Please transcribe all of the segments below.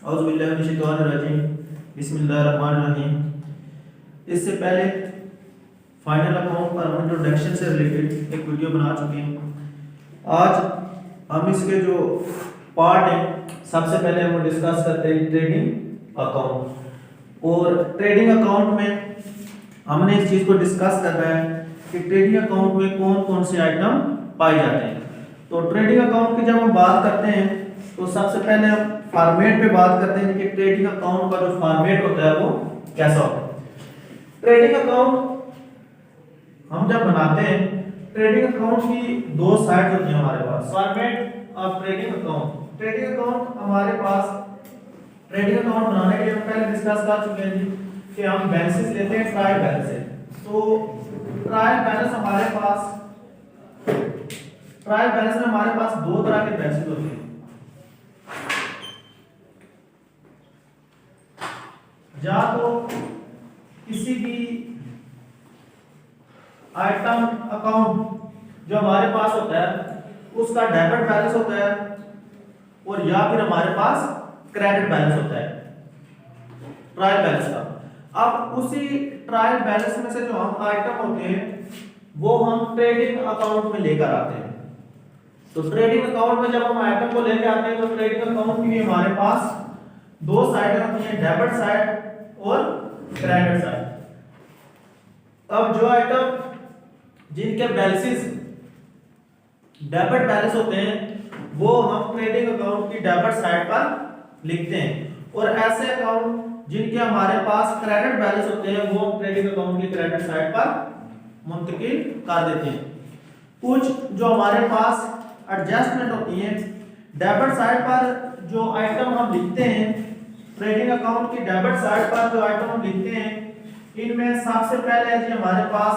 औज़ुबिल्लाहिमिनश्शैतानिर्रजीम बिस्मिल्लाहिर्रहमानिर्रहीम। इससे पहले फाइनल अकाउंट पर हम इंट्रोडक्शन से रिलेटेड एक वीडियो बना चुके हैं। आज हम इसके जो पार्ट हैं, सबसे पहले हम डिस्कस करते हैं ट्रेडिंग अकाउंट। और ट्रेडिंग अकाउंट में हमने इस चीज़ को डिस्कस करना है कि ट्रेडिंग अकाउंट में कौन कौन से आइटम पाए जाते हैं। तो ट्रेडिंग अकाउंट की जब हम बात करते हैं तो सबसे पहले हम फॉर्मेट पे बात करते हैं कि ट्रेडिंग अकाउंट का जो फॉर्मेट होता है वो कैसा होता है। ट्रेडिंग अकाउंट हम जब बनाते हैं, ट्रेडिंग अकाउंट की दो साइड होती है हमारे पास। Format of trading account, trading account हमारे पास, ट्रेडिंग अकाउंट बनाने के लिए हम पहले डिस्कस कर चुके हैं जी कि हम बैलेंसेस लेते हैं ट्रायल बैलेंस। तो ट्रायल बैलेंस हमारे पास, ट्रायल बैलेंस में हमारे पास दो तरह के बैलेंसेस होते हैं। या तो किसी भी आइटम अकाउंट जो हमारे पास होता है उसका डेबिट बैलेंस होता है, और या फिर हमारे पास क्रेडिट बैलेंस होता है ट्रायल बैलेंस का। अब उसी ट्रायल बैलेंस में से जो हम आइटम होते हैं वो हम ट्रेडिंग अकाउंट में लेकर आते हैं। तो ट्रेडिंग अकाउंट में जब हम आइटम को लेकर आते हैं तो ट्रेडिंग अकाउंट की भी हमारे पास दो साइड होती हैं, डेबिट साइड और क्रेडिट साइड। अब जो आइटम जिनके बैलेंसेस डेबिट बैलेंस होते हैं वो हम ट्रेडिंग अकाउंट की डेबिट साइड पर लिखते हैं, और ऐसे अकाउंट जिनके हमारे पास क्रेडिट बैलेंस होते हैं वो हम ट्रेडिंग अकाउंट की क्रेडिट साइड पर मुंतकिल कर देते हैं। कुछ जो हमारे पास एडजस्टमेंट होती है, डेबिट साइड पर जो आइटम हम लिखते हैं, ट्रेडिंग अकाउंट की डेबिट साइड पर जो आइटम हम लिखते हैं, इनमें सबसे पहले है जी हमारे पास,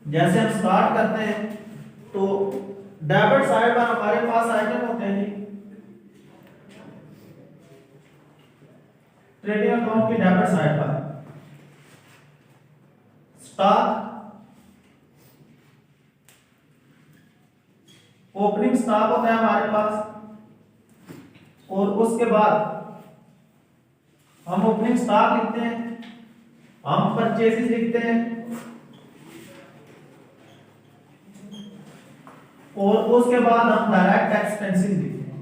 जैसे हम स्टार्ट करते हैं तो डेबिट साइड पर हमारे पास आइटम होते हैं जी ट्रेडिंग अकाउंट की डेबिट साइड पर स्टॉक, ओपनिंग स्टॉक होता है हमारे पास, और उसके बाद हम ओपनिंग स्टॉक लिखते हैं, हम परचेसेस लिखते हैं, और उसके बाद हम डायरेक्ट एक्सपेंसेस लिखते हैं।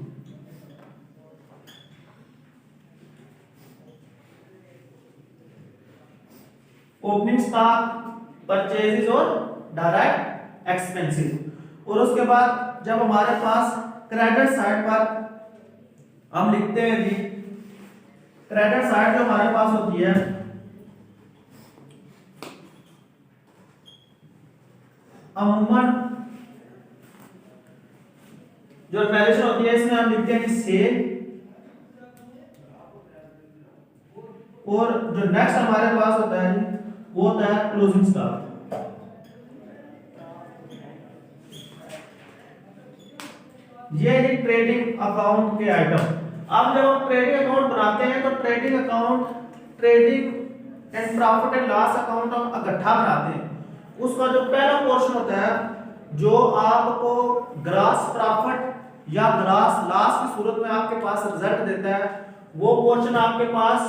ओपनिंग स्टॉक, परचेसेस और डायरेक्ट एक्सपेंसेस। और उसके बाद जब हमारे पास क्रेडिट साइड पर हम लिखते हैं जी, क्रेडिट साइड जो हमारे पास होती है अमूमन जो वैल्यूएशन होती है इसमें हम लिखते हैं सेल, और जो नेक्स्ट हमारे पास होता है वो होता है क्लोजिंग स्टॉक। ये है ट्रेडिंग अकाउंट के आइटम। अब जब हम ट्रेडिंग अकाउंट बनाते हैं तो trading account, trading and profit and loss account हम इकट्ठा बनाते हैं। उसका जो पहला पोर्शन होता है जो आपको ग्रॉस प्रॉफिट या ग्रॉस लॉस की सूरत में आपके पास रिजल्ट देता है, वो पोर्शन आपके पास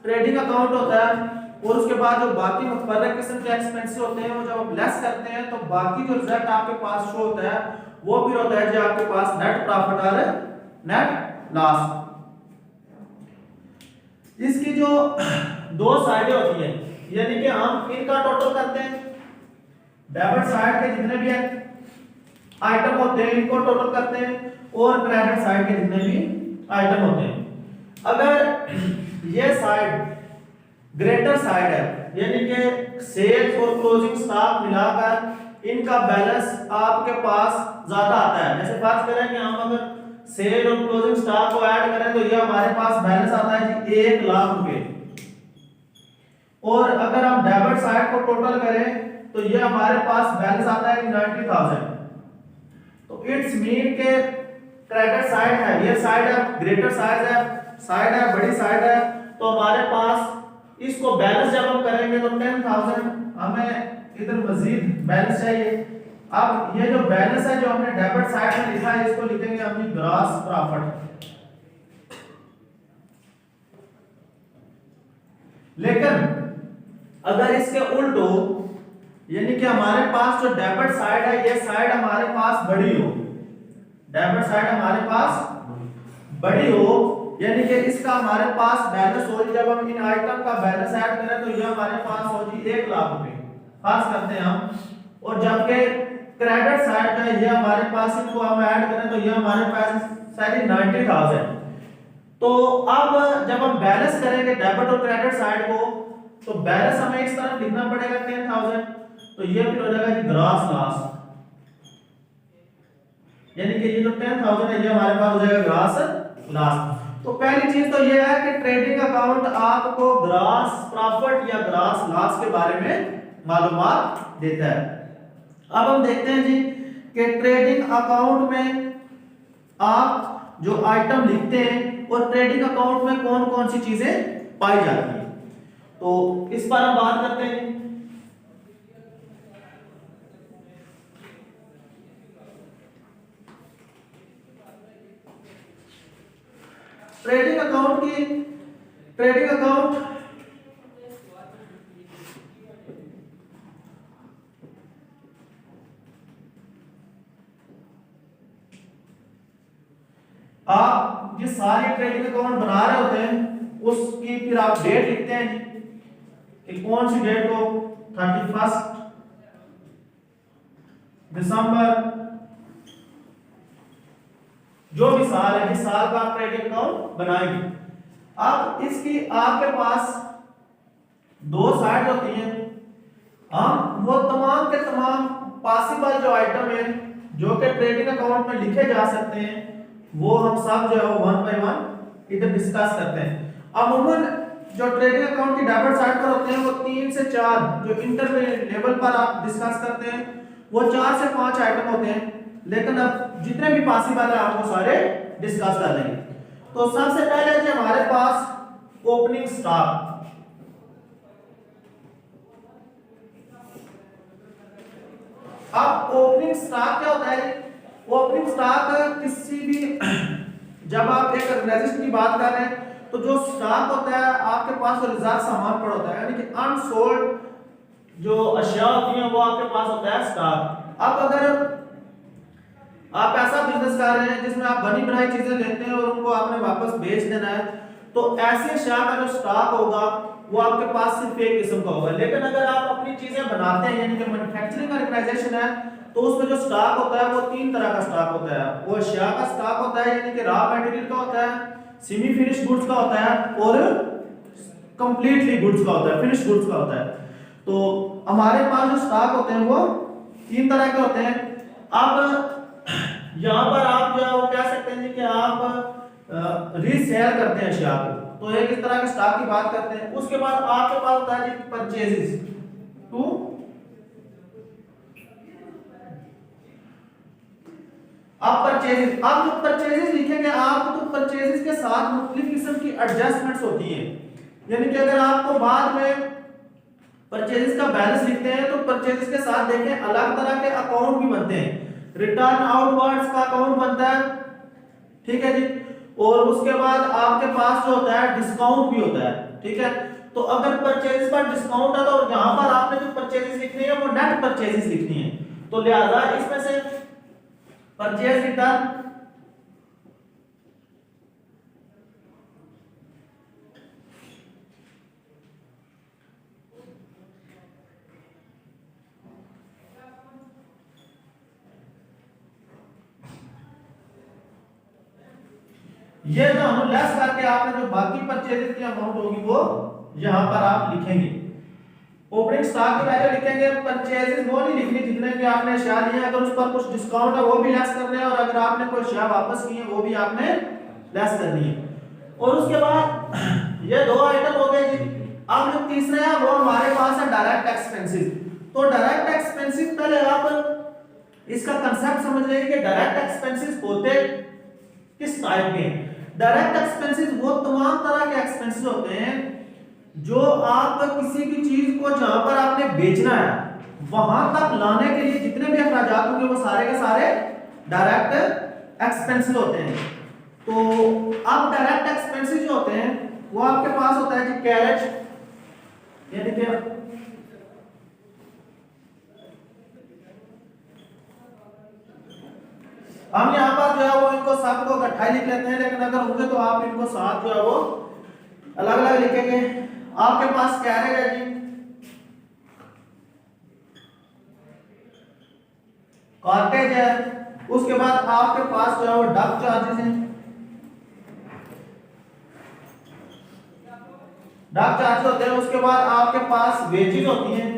ट्रेडिंग अकाउंट होता है। और उसके बाद जो बाकी मुख्तलिफ किस्म के एक्सपेंसेस होते हैं वो जब आप लेस करते हैं तो बाकी जो रिजल्ट आपके पास शो होता है वो फिर होता है जो आपके पास नेट प्रॉफिट और नेट लॉस। इसकी जो दो साइडें होती हैं, यानी कि हम इनका टोटल करते हैं, डेबिट साइड के जितने भी आइटम होते हैं इनको टोटल करते हैं, और क्रेडिट साइड के जितने भी आइटम होते हैं। अगर ये साइड ग्रेटर साइड है, यानी कि सेल्स और क्लोजिंग स्टॉक मिलाकर इनका बैलेंस आपके पास ज्यादा आता है, जैसे बात करें कि हम अगर सेल और क्लोजिंग स्टॉक को ऐड करें तो ये हमारे पास बैलेंस आता है जी 1 लाख रुपए, और अगर हम डेबिट साइड को टोटल करें तो ये हमारे पास बैलेंस आता है 90,000। तो इट्स मीन के क्रेडिट साइड है, ये साइड है ग्रेटर साइड है बड़ी साइड है, तो हमारे पास इसको बैलेंस जब हम करेंगे तो 10,000 हमें इधर मजीद बैलेंस चाहिए। अब ये जो बैलेंस है जो हमने डेबिट साइड में लिखा है इसको लिखेंगे अपनी ग्रॉस प्रॉफिट। अगर इसके उल्ट हो, यानी कि हमारे पास जो डेबिट साइड है ये साइड हमारे पास बड़ी हो, डेबिट साइड हमारे पास बड़ी हो, यानी कि इसका हमारे पास बैलेंस हो, जब हम इन आइटम का बैलेंस ऐड करें तो ये हमारे पास हो जी 1 लाख रुपए पास करते हैं हम, और जबकि क्रेडिट साइड का ये हमारे पास इनको हम ऐड करें तो ये हमारे पास सारी 90,000। तो अब जब हम बैलेंस करेंगे डेबिट और क्रेडिट साइड को, तो बैलेंस हमें इस तरफ लिखना पड़ेगा 10,000, तो ये फिर हो जाएगा जी ग्रॉस लॉस, यानी कि ये जो 10,000 है ये हमारे पास हो जाएगा ग्रॉस लॉस। तो पहली चीज तो ये है कि ट्रेडिंग अकाउंट आपको ग्रॉस प्रॉफिट या ग्रॉस लॉस के बारे में मालूमात देता है। अब हम देखते हैं जी कि ट्रेडिंग अकाउंट में आप जो आइटम लिखते हैं और ट्रेडिंग अकाउंट में कौन कौन सी चीजें पाई जाती हैं, तो इस पर हम बात करते हैं। ट्रेडिंग अकाउंट आप ये सारे ट्रेडिंग अकाउंट बना रहे होते हैं, उसकी फिर आप डेट लिखते हैं जी कि कौन सी डेट को 31 दिसंबर, जो भी साल है जिस साल का आप ट्रेडिंग अकाउंट बनाएंगे। अब इसकी आपके पास दो साइड होती हैं, हम वो तमाम के तमाम पॉसिबल जो आइटम है जो कि ट्रेडिंग अकाउंट में लिखे जा सकते हैं, वो हम सब जो है वन बाय वन इधर डिस्कस करते हैं। अमूमन जो ट्रेडिंग अकाउंट की डेबिट साइड पर होते हैं वो 3 से 4 जो इंटरमीडिएट लेवल पर आप डिस्कस करते हैं वो 4 से 5 आइटम होते हैं, लेकिन अब जितने भी पॉसिबल है आप वो सारे डिस्कस कर लेंगे। तो सबसे पहले जो हमारे पास ओपनिंग स्टॉक, अब ओपनिंग स्टॉक क्या होता है? ओपनिंग स्टॉक किसी भी जब आप एक रजिस्टर की बात कर रहे हैं तो जो स्टॉक होता है आपके पास जो रिजर्व सामान पड़ा होता है, यानी कि अनसोल्ड जो अशिया होती हैं वो आपके पास होता है स्टॉक। अब अगर आप ऐसा बिजनेस कर रहे हैं जिसमें आप बनी बनाई चीजें लेते हैं और उनको आपने वापस बेच देना है, तो ऐसे अशिया का जो स्टॉक होगा वो आपके पास सिर्फ एक किस्म का होगा। लेकिन अगर आप अपनी चीजें बनाते हैं यानी कि मैन्युफैक्चरिंग ऑर्गेनाइजेशन है, तो उसमें जो स्टॉक होता है वो 3 तरह का स्टॉक होता है। वो अशिया का स्टॉक होता है यानी कि रॉ मटेरियल का होता है, सेमी फिनिश गुड्स का होता है और कंप्लीटली गुड्स का होता है, फिनिश गुड्स का होता है। तो हमारे पास जो स्टॉक होते हैं वो 3 तरह के होते हैं। अब यहाँ पर आप जो है वो कह सकते हैं कि आप रीसेल करते हैं अशिया को, तो एक इस तरह के स्टॉक की बात करते हैं। उसके बाद आपके पास होता है जी परचेजेस टू, आप परचेजेस, आप जो परचेजेस लिखेंगे आप तो परचेजेस के साथ मुख्तलिफ किस्म की एडजस्टमेंट्स होती हैं, यानी कि अगर आपको बाद में परचेजेस का बैलेंस लिखते हैं तो परचेजेस के साथ देखें अलग तरह के अकाउंट भी बनते हैं। रिटर्न आउटवर्ड्स का अकाउंट बनता है, ठीक है जी, और उसके बाद आपके पास जो होता है डिस्काउंट भी होता है, ठीक है। तो अगर परचेज पर डिस्काउंट है तो यहां पर आपने जो परचेजेस लिखनी है वो नेट परचेजेस लिखनी है, तो लिहाजा इसमें से परचेज रिटर्न ये दोनों लेस करके आपने जो बाकी परचेजेस की अमाउंट होगी वो यहां पर आप लिखेंगे। ओपनिंग स्टॉक की वैल्यू लिखेंगे, परचेजेस वो नहीं लिखनी जितने भी आपने अशिया लिए, अगर उस पर कुछ डिस्काउंट है वो भी लेस करना है, और अगर आपने कोई अशिया वापस की है वो भी आपने लेस करनी है। और उसके बाद ये 2 आइटम हो गए जी। अब जो तीसरा है वो हमारे पास है डायरेक्ट एक्सपेंसेस। तो डायरेक्ट एक्सपेंसेस पहले आप इसका कांसेप्ट समझ लेंगे कि डायरेक्ट एक्सपेंसेस होते किस टाइप के हैं। डायरेक्ट एक्सपेंसेस वो तमाम तरह के एक्सपेंसेस होते हैं जो आप किसी भी चीज को जहां पर आपने बेचना है वहां तक लाने के लिए जितने भी अखराजात होंगे वो सारे के सारे डायरेक्ट एक्सपेंसेस होते हैं। तो अब डायरेक्ट एक्सपेंसेस जो होते हैं वो आपके पास होता है जी कैरेज, यानी कि हम यहाँ पर जो है वो इनको सबको इकट्ठा ही लिख लेते हैं, लेकिन अगर होंगे तो आप इनको साथ जो है वो अलग अलग लिखेंगे। आपके पास कैरेज है जी, कॉर्टेज है, उसके बाद आपके पास जो है वो डक चार्जेस हैं, डक चार्ज होते हैं। उसके बाद आपके पास वेजेस होती हैं,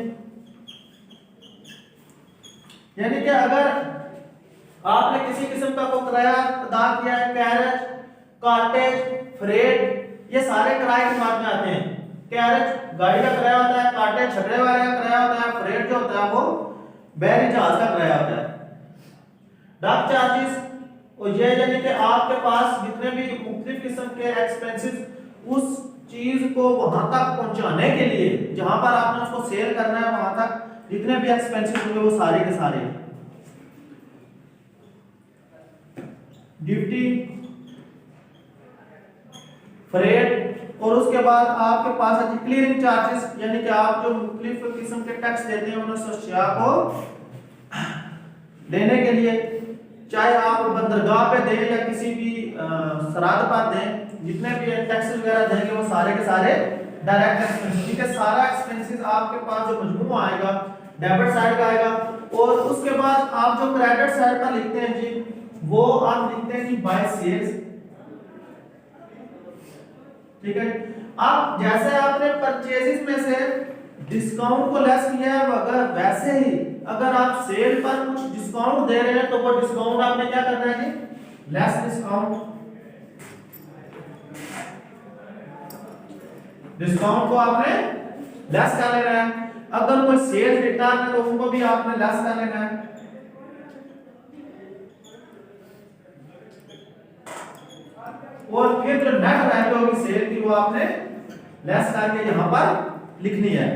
यानी कि अगर आपने किसी किस्म का कोई किराया अदा किया है, कैरेज, कॉर्टेज, फ्रेट, ये सारे किराए के बाद में आते हैं। कैरेज गाड़ी का किराया होता है, कॉर्टेज छकड़े वाले का किराया होता है, फ्रेट जो होता है वो बैरी जहाज का किराया होता है। डक चार्जेस और ये यानी कि आपके पास जितने भी मुख्तलिफ किस्म के एक्सपेंसेस उस चीज को वहां तक पहुंचाने के लिए, जहां पर आपने उसको सेल करना है, वहां तक जितने भी एक्सपेंसेस होंगे वो सारे के सारे। ड्यूटी, फ्रेट और उसके बाद आपके पास है क्लियरिंग चार्जेस, यानी कि आप जो मुख्तलिफ किस्म के टैक्स देते हैं उन अशिया को देने के लिए, चाहे आप बंदरगाह पे दें या किसी भी सराद पर दें, जितने भी टैक्स वगैरह देंगे वो सारे के सारे डायरेक्ट एक्सपेंसेस। ठीक है, सारा एक्सपेंसेस आपके पास जो मजमू आएगा डेबिट साइड का आएगा। और उसके बाद आप जो क्रेडिट साइड पर लिखते हैं जी, वो आप लिखते हैं जी बाय सेल्स। ठीक है, अब जैसे आपने परचेजेस में से डिस्काउंट को लेस किया है, अगर वैसे ही अगर आप सेल पर कुछ डिस्काउंट दे रहे हैं तो वो डिस्काउंट आपने क्या करना है जी, लेस डिस्काउंट। डिस्काउंट को आपने लेस कर लेना है। अगर कोई सेल रिटर्न है तो उनको भी आपने लेस कर लेना है। और फिर जो नेट वैल्यू होगी सेल की वो आपने लेस करके यहां पर लिखनी है।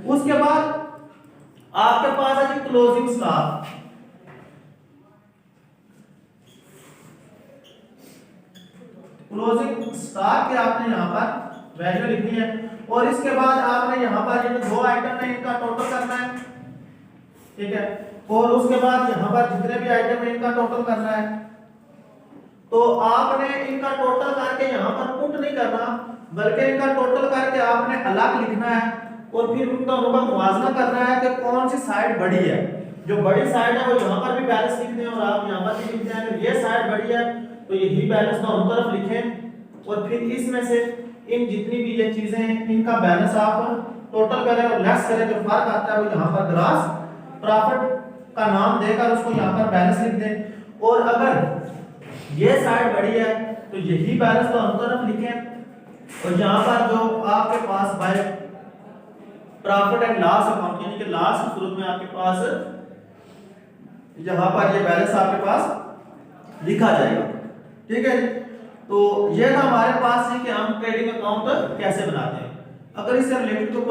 उसके बाद आपके पास है जी क्लोजिंग स्टॉक। क्लोजिंग स्टॉक के आपने यहां पर वैल्यू लिखनी है। और इसके बाद आपने यहां पर ये जो दो आइटम है इनका टोटल करना है। ठीक है, और उसके बाद यहां पर जितने भी आइटम है इनका टोटल करना है। तो आपने इनका टोटल करके यहां पर पुट नहीं करना, बल्कि इनका टोटल करके आपने अलग लिखना है और फिर उनका मुवाजना करना है कि कौन सी साइड बड़ी है। जो बड़ी साइड है वो यहां पर भी बैलेंस लिखते हैं और आप यहां पर भी लिखते हैं। अगर ये साइड बड़ी है तो यही बैलेंस दोनों तरफ लिखें और फिर इसमें से इन जितनी भी ये चीजें हैं इनका बैलेंस आप टोटल करें और लेस करें। जो फर्क आता है वो यहां पर ग्रॉस प्रॉफिट का नाम देकर उसको यहां पर बैलेंस लिख दें। और अगर ये साइड बड़ी है तो यही बैलेंस दोनों तरफ लिखें। और यहां पर जो आपके पास by profit and loss account यानी कि लॉस की सूरत में आपके पास यहां पर ये बैलेंस आपके पास लिखा जाएगा। ठीक है, तो ये था हमारे पास है कि हम ट्रेडिंग अकाउंट कैसे बनाते हैं। अगर इससे रिलेटेड तो